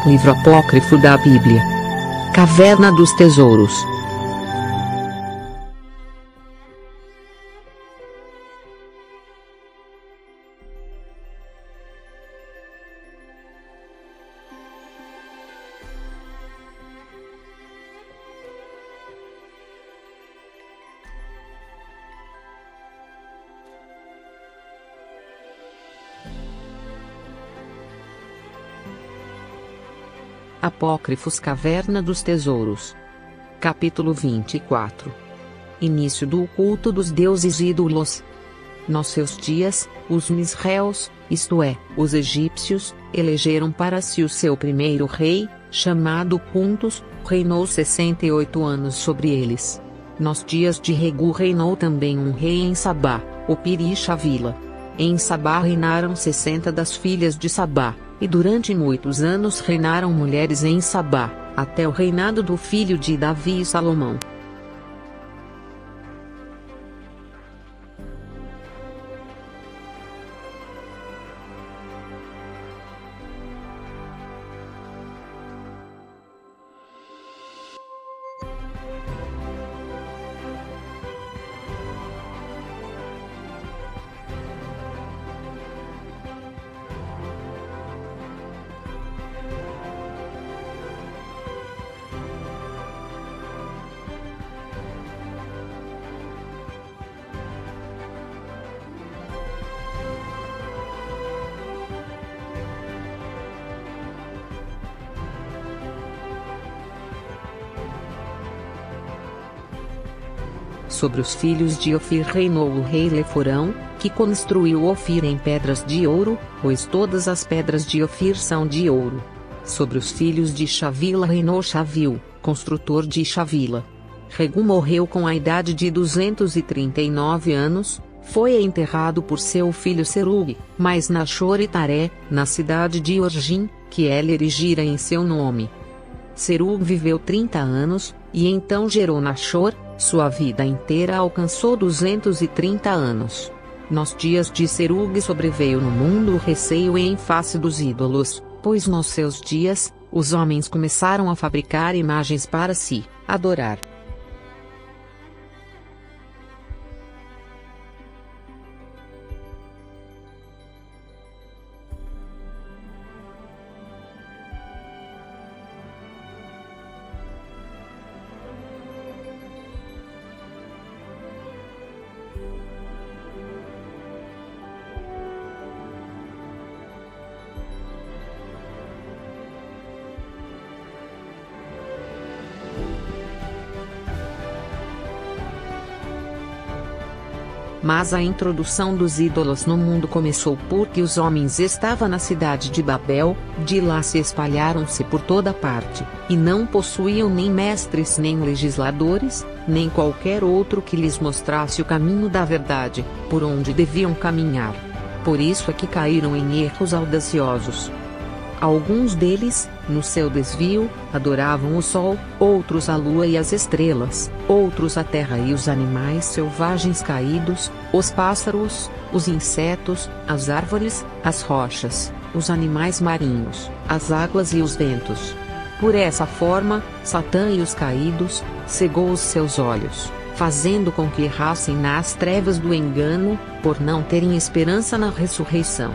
Livro apócrifo da Bíblia. Caverna dos Tesouros. Apócrifos Caverna dos Tesouros. Capítulo 24. Início do culto dos deuses ídolos. Nos seus dias, os Misraels, isto é, os egípcios, elegeram para si o seu primeiro rei, chamado Pontus, reinou 68 anos sobre eles. Nos dias de Regu reinou também um rei em Sabá, Opir e Shavila. Em Sabá reinaram 60 das filhas de Sabá, e durante muitos anos reinaram mulheres em Sabá, até o reinado do filho de Davi e Salomão. Sobre os filhos de Ofir reinou o rei Leforão, que construiu Ofir em pedras de ouro, pois todas as pedras de Ofir são de ouro. Sobre os filhos de Shavila reinou Shavil, construtor de Shavila. Regu morreu com a idade de 239 anos, foi enterrado por seu filho Serug, mas Nachor e Taré, na cidade de Orgim, que ele erigira em seu nome. Serug viveu 30 anos, e então gerou Nachor. Sua vida inteira alcançou 230 anos. Nos dias de Serug sobreveio no mundo o receio em face dos ídolos, pois nos seus dias, os homens começaram a fabricar imagens para se adorar. Mas a introdução dos ídolos no mundo começou porque os homens estavam na cidade de Babel, de lá se espalharam-se por toda parte, e não possuíam nem mestres nem legisladores, nem qualquer outro que lhes mostrasse o caminho da verdade, por onde deviam caminhar. Por isso é que caíram em erros audaciosos. Alguns deles, no seu desvio, adoravam o sol, outros a lua e as estrelas, outros a terra e os animais selvagens caídos, os pássaros, os insetos, as árvores, as rochas, os animais marinhos, as águas e os ventos. Por essa forma, Satã e os caídos, cegou os seus olhos, fazendo com que errassem nas trevas do engano, por não terem esperança na ressurreição.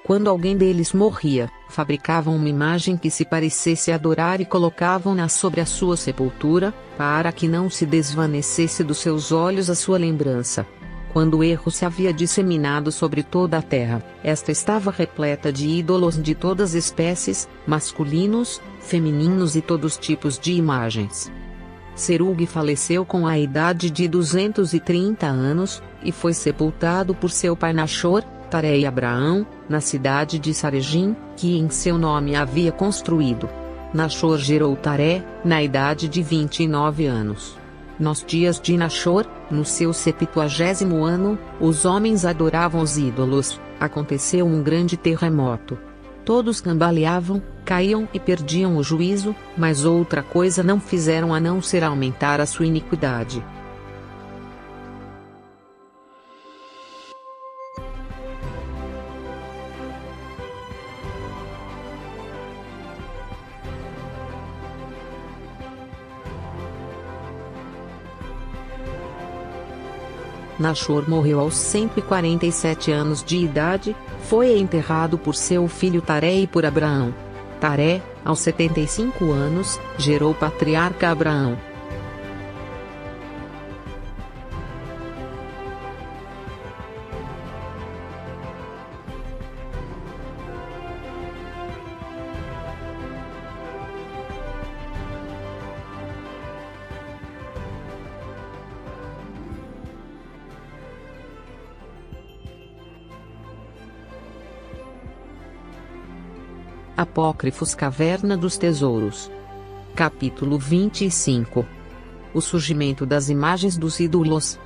Quando alguém deles morria, fabricavam uma imagem que se parecesse adorar e colocavam-na sobre a sua sepultura, para que não se desvanecesse dos seus olhos a sua lembrança. Quando o erro se havia disseminado sobre toda a terra, esta estava repleta de ídolos de todas as espécies, masculinos, femininos e todos tipos de imagens. Serug faleceu com a idade de 230 anos, e foi sepultado por seu pai Nachor, Taré e Abraão, na cidade de Saregim, que em seu nome havia construído. Nachor gerou Taré, na idade de 29 anos. Nos dias de Nachor, no seu 70º ano, os homens adoravam os ídolos. Aconteceu um grande terremoto. Todos cambaleavam, caíam e perdiam o juízo, mas outra coisa não fizeram a não ser aumentar a sua iniquidade. Nachor morreu aos 147 anos de idade, foi enterrado por seu filho Taré e por Abraão. Taré, aos 75 anos, gerou o patriarca Abraão. Apócrifos Caverna dos Tesouros. Capítulo 25. O surgimento das imagens dos ídolos.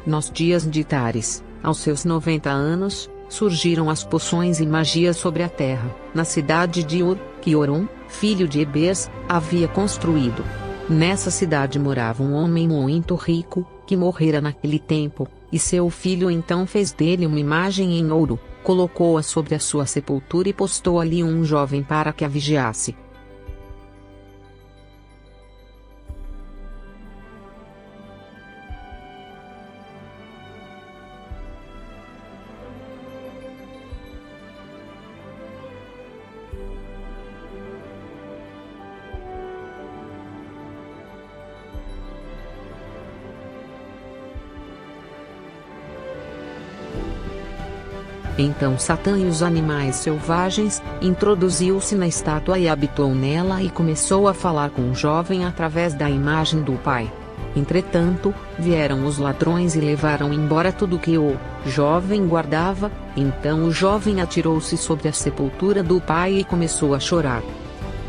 Nos dias de Tares, aos seus 90 anos, surgiram as poções e magias sobre a terra, na cidade de Ur, que Orum, filho de Ebers, havia construído. Nessa cidade morava um homem muito rico, que morrera naquele tempo, e seu filho então fez dele uma imagem em ouro, colocou-a sobre a sua sepultura e postou ali um jovem para que a vigiasse. Então Satã e os animais selvagens, introduziu-se na estátua e habitou nela e começou a falar com o jovem através da imagem do pai. Entretanto, vieram os ladrões e levaram embora tudo que o jovem guardava, então o jovem atirou-se sobre a sepultura do pai e começou a chorar.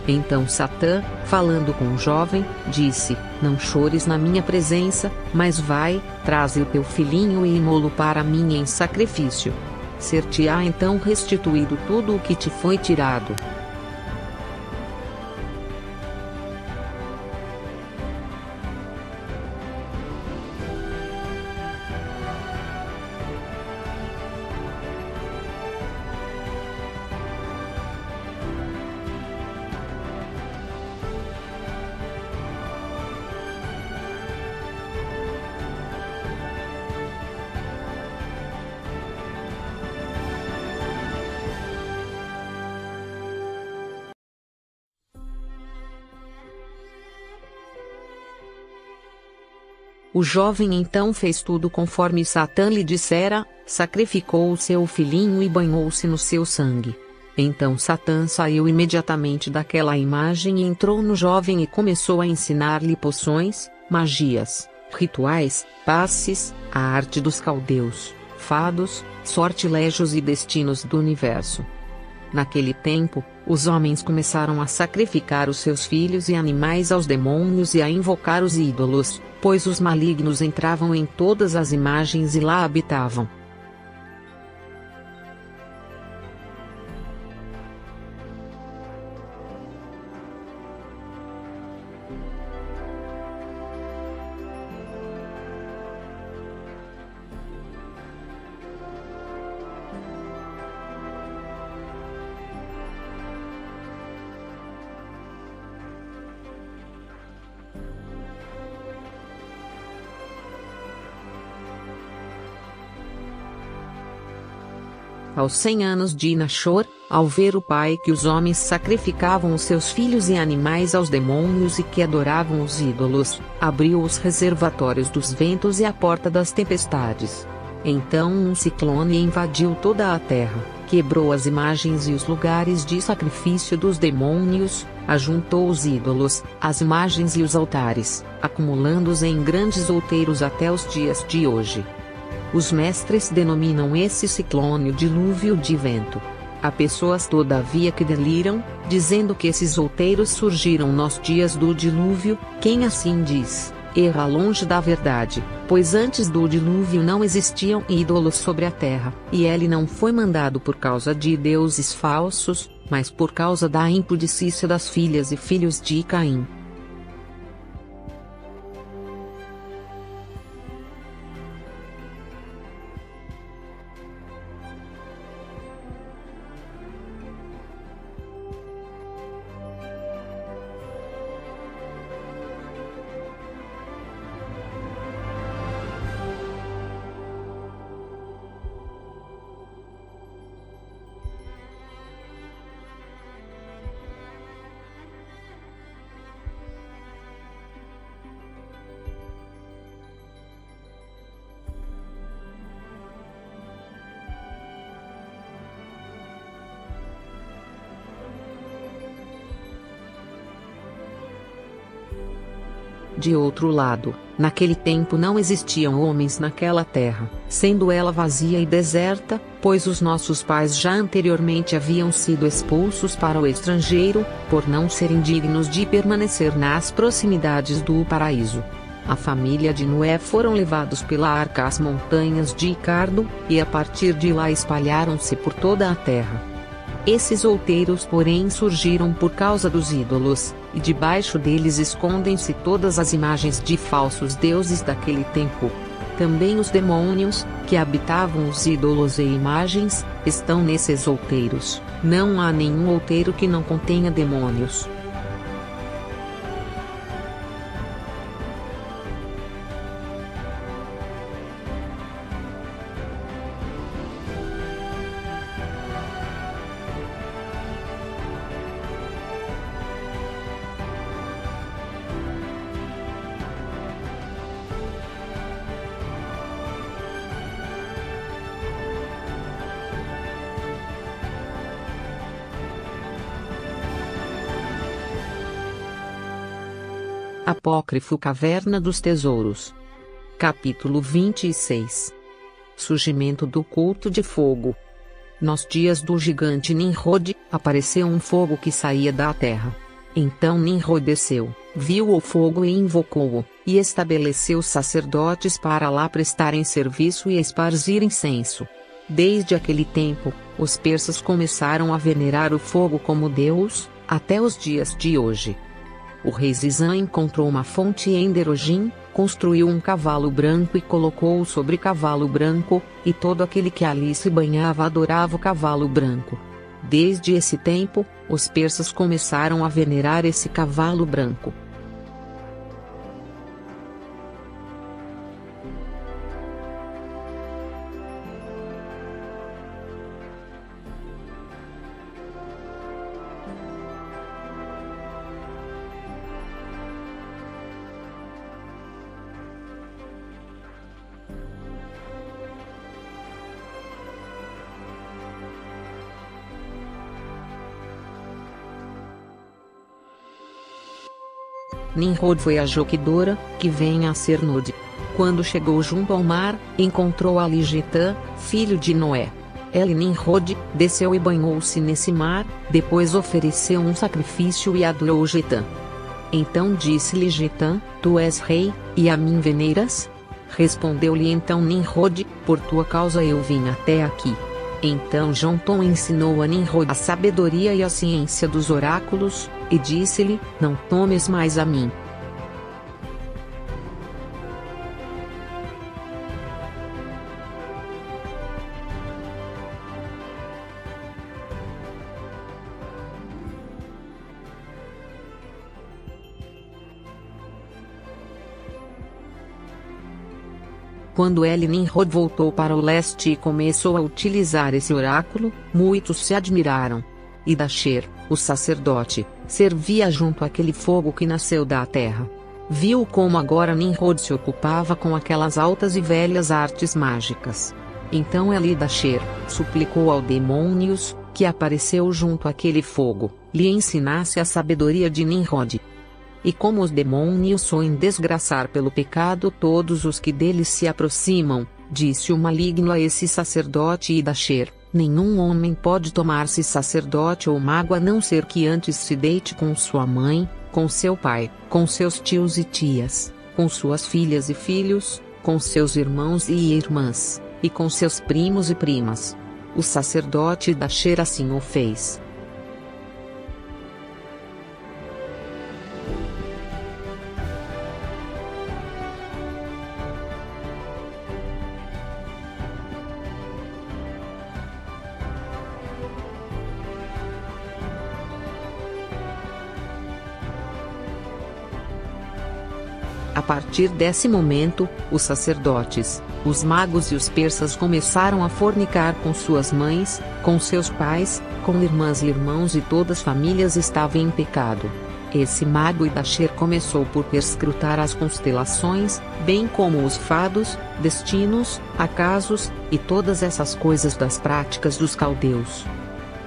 Então Satã, falando com o jovem, disse: "Não chores na minha presença, mas vai, traze o teu filhinho e imolo para mim em sacrifício. Ser-te-á então restituído tudo o que te foi tirado." O jovem então fez tudo conforme Satã lhe dissera, sacrificou o seu filhinho e banhou-se no seu sangue. Então Satã saiu imediatamente daquela imagem e entrou no jovem e começou a ensinar-lhe poções, magias, rituais, passes, a arte dos caldeus, fados, sortilégios e destinos do universo. Naquele tempo, os homens começaram a sacrificar os seus filhos e animais aos demônios e a invocar os ídolos, pois os malignos entravam em todas as imagens e lá habitavam. Aos 100 anos de Nachor, ao ver o pai que os homens sacrificavam os seus filhos e animais aos demônios e que adoravam os ídolos, abriu os reservatórios dos ventos e a porta das tempestades. Então um ciclone invadiu toda a terra, quebrou as imagens e os lugares de sacrifício dos demônios, ajuntou os ídolos, as imagens e os altares, acumulando-os em grandes outeiros até os dias de hoje. Os mestres denominam esse ciclone o dilúvio de vento. Há pessoas todavia que deliram, dizendo que esses outeiros surgiram nos dias do dilúvio. Quem assim diz, erra longe da verdade, pois antes do dilúvio não existiam ídolos sobre a terra, e ele não foi mandado por causa de deuses falsos, mas por causa da impudicícia das filhas e filhos de Caim. De outro lado, naquele tempo não existiam homens naquela terra, sendo ela vazia e deserta, pois os nossos pais já anteriormente haviam sido expulsos para o estrangeiro, por não serem dignos de permanecer nas proximidades do paraíso. A família de Noé foram levados pela arca às montanhas de Cardo, e a partir de lá espalharam-se por toda a terra. Esses outeiros porém surgiram por causa dos ídolos, e debaixo deles escondem-se todas as imagens de falsos deuses daquele tempo. Também os demônios, que habitavam os ídolos e imagens, estão nesses outeiros. Não há nenhum outeiro que não contenha demônios. Apócrifo Caverna dos Tesouros. Capítulo 26. Surgimento do culto de fogo. Nos dias do gigante Nimrod, apareceu um fogo que saía da terra. Então Nimrod desceu, viu o fogo e invocou-o, e estabeleceu sacerdotes para lá prestarem serviço e esparzir incenso. Desde aquele tempo, os persas começaram a venerar o fogo como deus, até os dias de hoje. O rei Zizã encontrou uma fonte em Derogim, construiu um cavalo branco e colocou-o sobre cavalo branco, e todo aquele que ali se banhava adorava o cavalo branco. Desde esse tempo, os persas começaram a venerar esse cavalo branco. Nimrod foi a Joquidora, que vem a ser Nod. Quando chegou junto ao mar, encontrou ali Jetã, filho de Noé. Ele Nimrod desceu e banhou-se nesse mar, depois ofereceu um sacrifício e adorou Jetã. Então disse-lhe Jetã: Tu és rei, e a mim veneiras? Respondeu-lhe então Nimrod: Por tua causa eu vim até aqui. Então Jontom ensinou a Nimrod a sabedoria e a ciência dos oráculos, e disse-lhe: Não tomes mais a mim. Quando Nimrod voltou para o leste e começou a utilizar esse oráculo, muitos se admiraram. E Dasher, o sacerdote, servia junto àquele fogo que nasceu da terra. Viu como agora Nimrod se ocupava com aquelas altas e velhas artes mágicas. Então Dasher suplicou ao Demônios, que apareceu junto àquele fogo, lhe ensinasse a sabedoria de Nimrod. E como os demônios soem desgraçar pelo pecado todos os que deles se aproximam, disse o maligno a esse sacerdote Dasher: Nenhum homem pode tomar-se sacerdote ou mago a não ser que antes se deite com sua mãe, com seu pai, com seus tios e tias, com suas filhas e filhos, com seus irmãos e irmãs, e com seus primos e primas. O sacerdote da Asher assim o fez. A partir desse momento, os sacerdotes, os magos e os persas começaram a fornicar com suas mães, com seus pais, com irmãs e irmãos, e todas as famílias estavam em pecado. Esse mago Idasher começou por perscrutar as constelações, bem como os fados, destinos, acasos, e todas essas coisas das práticas dos caldeus.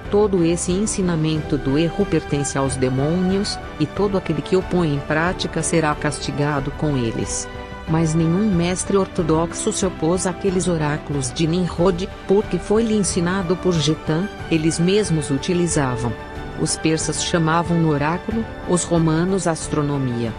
Todo esse ensinamento do erro pertence aos demônios, e todo aquele que o põe em prática será castigado com eles. Mas nenhum mestre ortodoxo se opôs àqueles oráculos de Nimrod, porque foi-lhe ensinado por Getã, eles mesmos utilizavam. Os persas chamavam no oráculo, os romanos astronomia.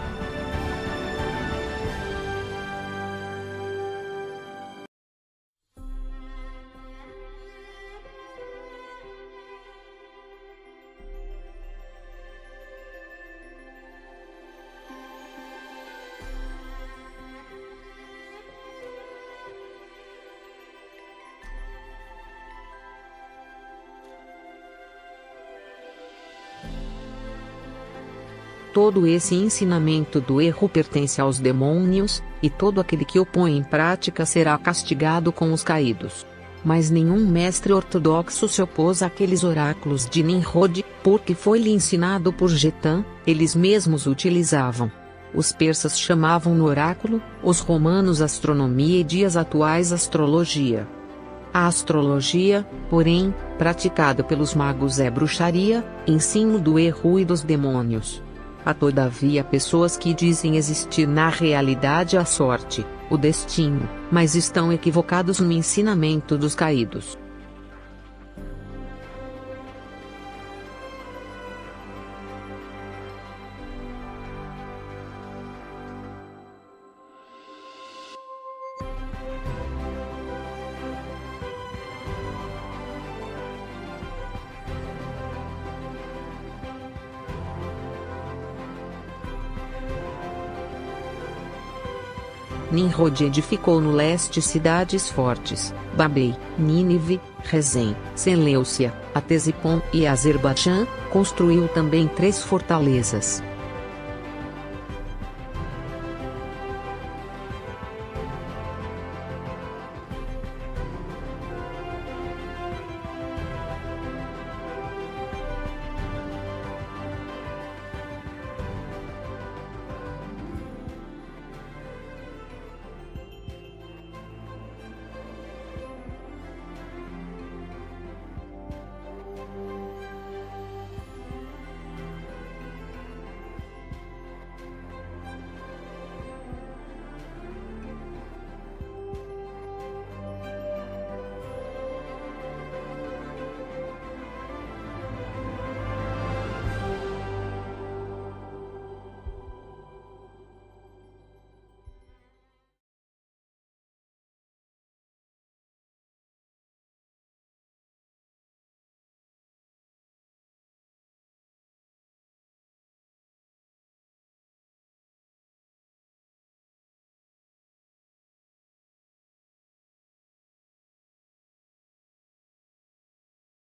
Todo esse ensinamento do erro pertence aos demônios, e todo aquele que o põe em prática será castigado com os caídos. Mas nenhum mestre ortodoxo se opôs àqueles oráculos de Nimrod, porque foi-lhe ensinado por Getã, eles mesmos utilizavam. Os persas chamavam no oráculo, os romanos astronomia e dias atuais astrologia. A astrologia, porém, praticada pelos magos é bruxaria, ensino do erro e dos demônios. Há todavia pessoas que dizem existir na realidade a sorte, o destino, mas estão equivocados no ensinamento dos caídos. Nimrod edificou no leste cidades fortes, Babel, Nínive, Rezém, Seleucia, Atesipon e Azerbaijão, construiu também 3 fortalezas.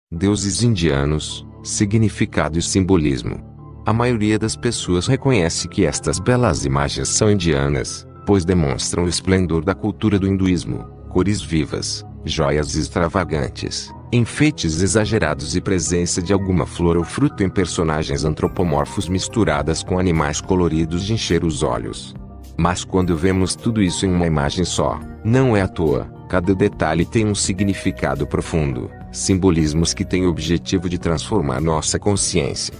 Deuses indianos, significado e simbolismo. A maioria das pessoas reconhece que estas belas imagens são indianas, pois demonstram o esplendor da cultura do hinduísmo, cores vivas, joias extravagantes, enfeites exagerados e presença de alguma flor ou fruto em personagens antropomorfos misturadas com animais coloridos de encher os olhos. Mas quando vemos tudo isso em uma imagem só, não é à toa, cada detalhe tem um significado profundo, simbolismos que têm o objetivo de transformar nossa consciência.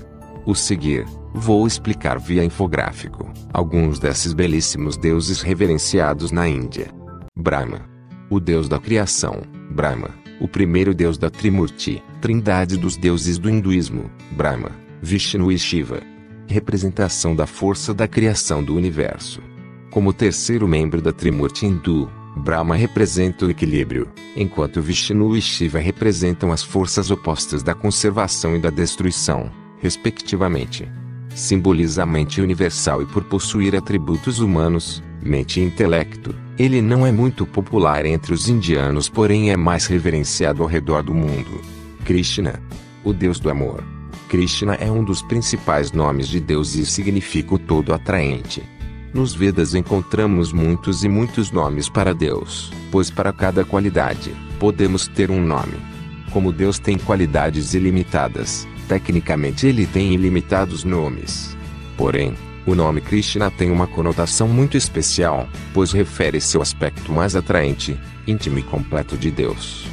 O seguir, vou explicar via infográfico, alguns desses belíssimos deuses reverenciados na Índia. Brahma. O deus da criação, Brahma, o primeiro deus da Trimurti, trindade dos deuses do hinduísmo, Brahma, Vishnu e Shiva. Representação da força da criação do universo. Como terceiro membro da Trimurti hindu, Brahma representa o equilíbrio, enquanto Vishnu e Shiva representam as forças opostas da conservação e da destruição, respectivamente. Simboliza a mente universal e por possuir atributos humanos, mente e intelecto, ele não é muito popular entre os indianos, porém é mais reverenciado ao redor do mundo. Krishna, o deus do amor. Krishna é um dos principais nomes de Deus e significa o todo atraente. Nos Vedas encontramos muitos e muitos nomes para Deus, pois para cada qualidade, podemos ter um nome. Como Deus tem qualidades ilimitadas, tecnicamente ele tem ilimitados nomes. Porém, o nome Krishna tem uma conotação muito especial, pois refere-se ao aspecto mais atraente, íntimo e completo de Deus.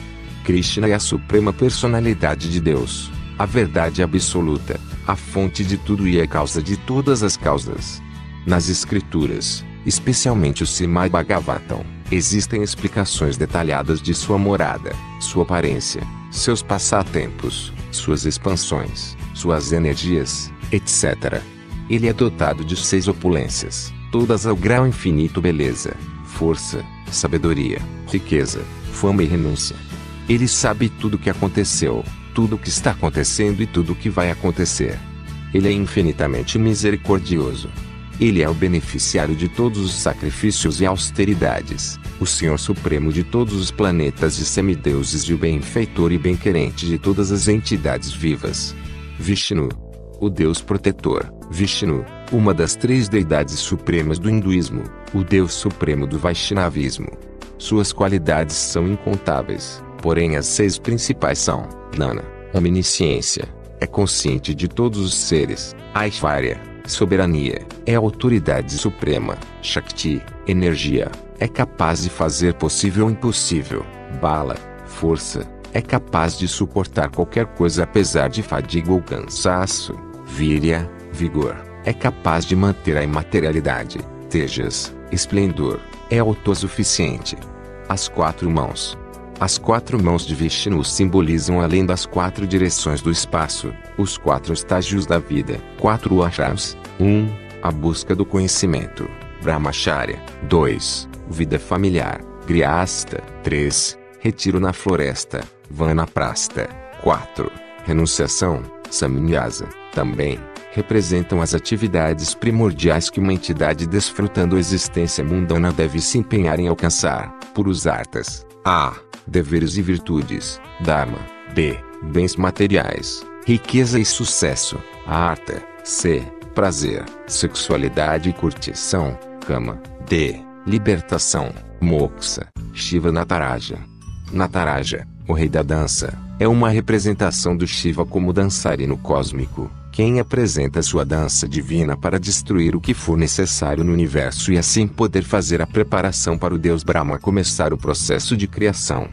Krishna é a suprema personalidade de Deus, a verdade absoluta, a fonte de tudo e a causa de todas as causas. Nas escrituras, especialmente o Srimad Bhagavatam, existem explicações detalhadas de sua morada, sua aparência, seus passatempos, suas expansões, suas energias, etc. Ele é dotado de 6 opulências, todas ao grau infinito: beleza, força, sabedoria, riqueza, fama e renúncia. Ele sabe tudo o que aconteceu, tudo o que está acontecendo e tudo o que vai acontecer. Ele é infinitamente misericordioso. Ele é o beneficiário de todos os sacrifícios e austeridades, o Senhor Supremo de todos os planetas e semideuses e o benfeitor e bem-querente de todas as entidades vivas. Vishnu, o Deus protetor. Vishnu, uma das 3 deidades supremas do hinduísmo, o Deus supremo do Vaishnavismo. Suas qualidades são incontáveis, porém as 6 principais são: Gnana, omnisciência, é consciente de todos os seres; Aishvarya, soberania, é a autoridade suprema; Shakti, energia, é capaz de fazer possível o impossível; Bala, força, é capaz de suportar qualquer coisa apesar de fadiga ou cansaço; Virya, vigor, é capaz de manter a imaterialidade; Tejas, esplendor, é autossuficiente. As 4 mãos. As 4 mãos de Vishnu simbolizam, além das 4 direções do espaço, os 4 estágios da vida. 4 ashrams. 1. A busca do conhecimento, Brahmacharya. 2. Vida familiar, Grihastha. 3. Retiro na floresta, Vanaprastha. 4. Renunciação, Sannyasa. Também representam as atividades primordiais que uma entidade desfrutando a existência mundana deve se empenhar em alcançar. Purusarthas. A. Deveres e virtudes, Dharma. B. Bens materiais, riqueza e sucesso, Artha. C. Prazer, sexualidade e curtição, Kama. D. Libertação, Moksha. Shiva Nataraja. Nataraja, o rei da dança, é uma representação do Shiva como dançarino cósmico, quem apresenta sua dança divina para destruir o que for necessário no universo e assim poder fazer a preparação para o deus Brahma começar o processo de criação.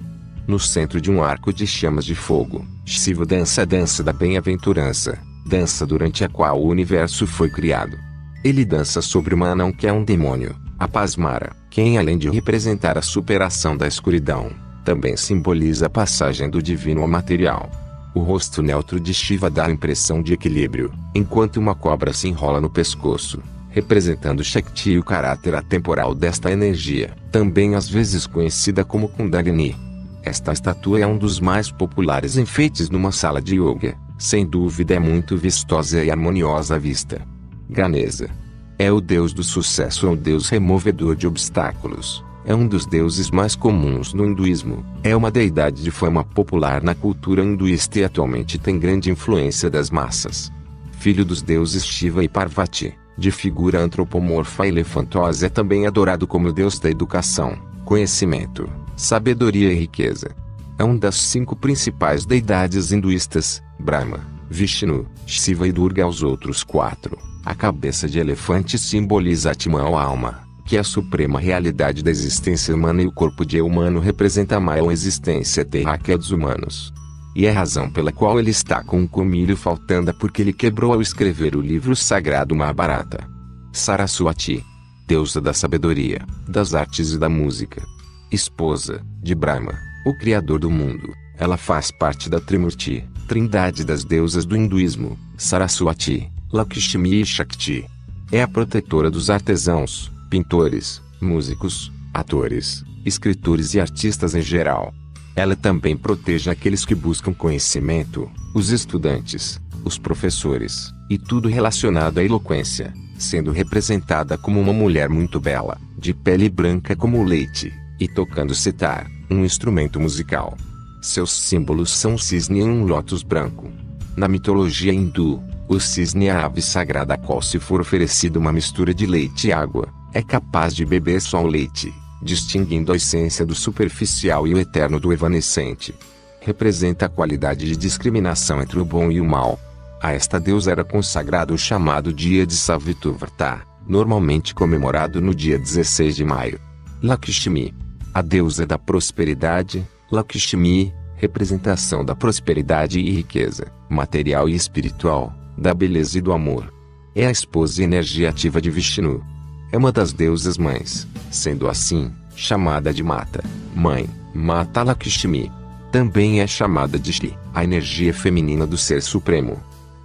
No centro de um arco de chamas de fogo, Shiva dança a dança da bem-aventurança, dança durante a qual o universo foi criado. Ele dança sobre uma anã que é um demônio, a Pasmara, quem além de representar a superação da escuridão, também simboliza a passagem do divino ao material. O rosto neutro de Shiva dá a impressão de equilíbrio, enquanto uma cobra se enrola no pescoço, representando Shakti e o caráter atemporal desta energia, também às vezes conhecida como Kundalini. Esta estátua é um dos mais populares enfeites numa sala de yoga, sem dúvida é muito vistosa e harmoniosa à vista. Ganesa é o deus do sucesso, é o deus removedor de obstáculos. É um dos deuses mais comuns no hinduísmo, é uma deidade de fama popular na cultura hinduísta e atualmente tem grande influência das massas. Filho dos deuses Shiva e Parvati, de figura antropomorfa e elefantosa, é também adorado como deus da educação, conhecimento, sabedoria e riqueza. É uma das 5 principais deidades hinduístas: Brahma, Vishnu, Shiva e Durga. Os outros 4, a cabeça de elefante simboliza Atman ou alma, que é a suprema realidade da existência humana, e o corpo de humano representa a maior existência terráquea dos humanos. E é a razão pela qual ele está com um colmilho faltando, porque ele quebrou ao escrever o livro sagrado Mahabharata. Saraswati, deusa da sabedoria, das artes e da música. Esposa de Brahma, o criador do mundo. Ela faz parte da Trimurti, trindade das deusas do hinduísmo, Saraswati, Lakshmi e Shakti. É a protetora dos artesãos, pintores, músicos, atores, escritores e artistas em geral. Ela também protege aqueles que buscam conhecimento, os estudantes, os professores, e tudo relacionado à eloquência, sendo representada como uma mulher muito bela, de pele branca como o leite, e tocando sitar, um instrumento musical. Seus símbolos são um cisne e um lótus branco. Na mitologia hindu, o cisne é a ave sagrada a qual, se for oferecido uma mistura de leite e água, é capaz de beber só o leite, distinguindo a essência do superficial e o eterno do evanescente. Representa a qualidade de discriminação entre o bom e o mal. A esta deusa era consagrado o chamado Dia de Saviturvrata, normalmente comemorado no dia 16 de maio. Lakshmi, a deusa da prosperidade. Lakshmi, representação da prosperidade e riqueza, material e espiritual, da beleza e do amor. É a esposa e energia ativa de Vishnu. É uma das deusas mães, sendo assim, chamada de Mata, mãe, Mata Lakshmi. Também é chamada de Shri, a energia feminina do Ser Supremo.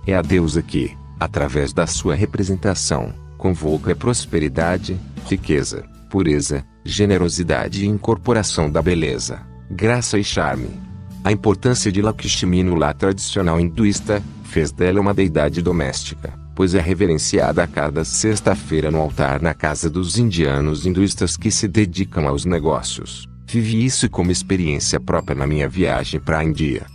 É a deusa que, através da sua representação, convoca a prosperidade, riqueza, pureza, generosidade e incorporação da beleza, graça e charme. A importância de Lakshmi no lar tradicional hinduísta fez dela uma deidade doméstica, pois é reverenciada a cada sexta-feira no altar na casa dos indianos hinduístas que se dedicam aos negócios. Vivi isso como experiência própria na minha viagem para a Índia.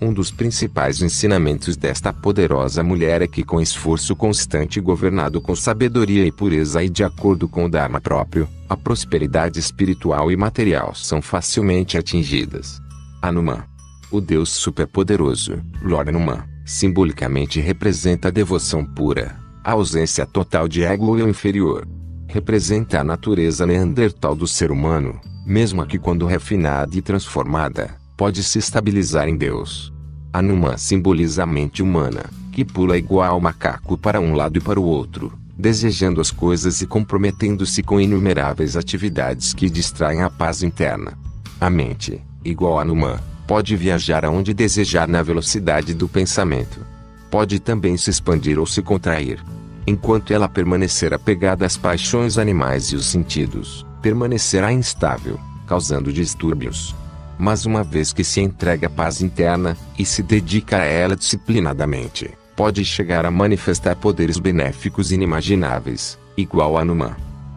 Um dos principais ensinamentos desta poderosa mulher é que, com esforço constante governado com sabedoria e pureza e de acordo com o Dharma próprio, a prosperidade espiritual e material são facilmente atingidas. Hanuman, o Deus superpoderoso, Lord Hanuman, simbolicamente representa a devoção pura, a ausência total de ego e o inferior. Representa a natureza neandertal do ser humano, mesmo que quando refinada e transformada, pode se estabilizar em Deus. Hanuman simboliza a mente humana, que pula igual ao macaco para um lado e para o outro, desejando as coisas e comprometendo-se com inumeráveis atividades que distraem a paz interna. A mente, igual a Hanuman, pode viajar aonde desejar na velocidade do pensamento. Pode também se expandir ou se contrair. Enquanto ela permanecer apegada às paixões animais e os sentidos, permanecerá instável, causando distúrbios. Mas uma vez que se entrega à paz interna, e se dedica a ela disciplinadamente, pode chegar a manifestar poderes benéficos inimagináveis, igual a Hanuman.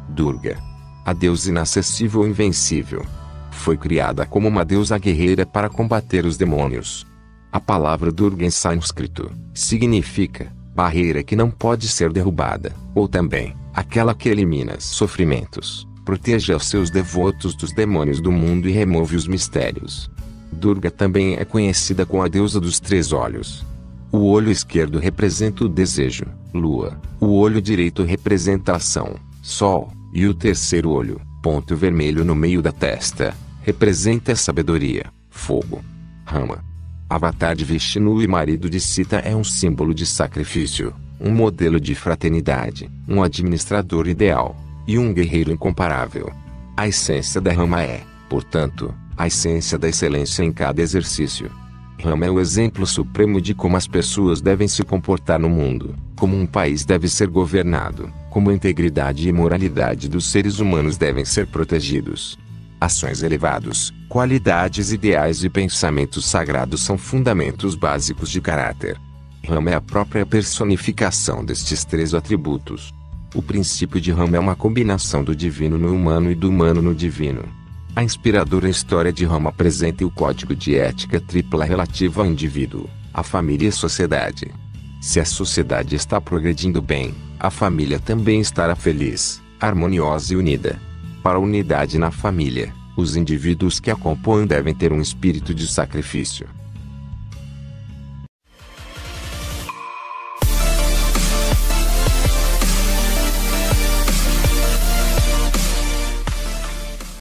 Durga, a deusa inacessível e invencível, foi criada como uma deusa guerreira para combater os demônios. A palavra Durga em sânscrito significa barreira que não pode ser derrubada, ou também aquela que elimina sofrimentos, protege aos seus devotos dos demônios do mundo e remove os mistérios. Durga também é conhecida como a deusa dos três olhos. O olho esquerdo representa o desejo, lua, o olho direito representa a ação, sol, e o terceiro olho, ponto vermelho no meio da testa, representa a sabedoria, fogo. Rama, avatar de Vishnu e marido de Sita, é um símbolo de sacrifício, um modelo de fraternidade, um administrador ideal, e um guerreiro incomparável. A essência da Rama é, portanto, a essência da excelência em cada exercício. Rama é o exemplo supremo de como as pessoas devem se comportar no mundo, como um país deve ser governado, como a integridade e moralidade dos seres humanos devem ser protegidos. Ações elevadas, qualidades ideais e pensamentos sagrados são fundamentos básicos de caráter. Rama é a própria personificação destes três atributos. O princípio de Rama é uma combinação do divino no humano e do humano no divino. A inspiradora história de Rama apresenta o código de ética tripla relativo ao indivíduo, à família e à sociedade. Se a sociedade está progredindo bem, a família também estará feliz, harmoniosa e unida. Para a unidade na família, os indivíduos que a compõem devem ter um espírito de sacrifício,